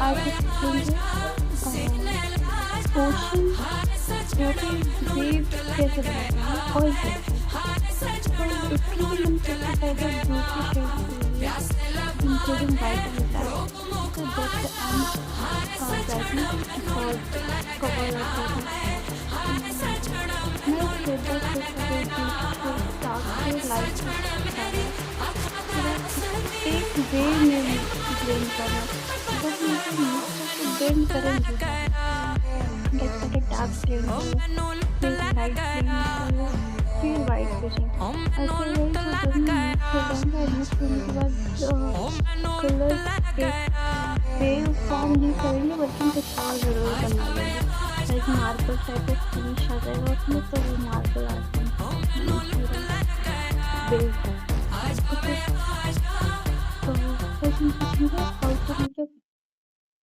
artist लेंगे ocean water wave कैसे बनाते हैं ऑयल कैसे तो इसके लिए हम सबसे पहले दूसरे shades including white and black तो जस्ट ब्राइटनेस और कवर मैं शेडर से डार्क से लाइट एक वे में ब्लेंड करना बस मुझे ब्लेंड करेंगे लाइक डार्क ब्लेंड फिर लाइट ब्लेंड फिर वाइट ब्लेंड ऐसे वही मिक्स करने के बाद कलर वेव फॉर्म नहीं करेंगे बल्कि कुछ और ज़रूर बना लेंगे लाइक मार्बल टाइप का फिनिश आ जाएगा उसमें तो वो मार्बल आते हैं बेस है तो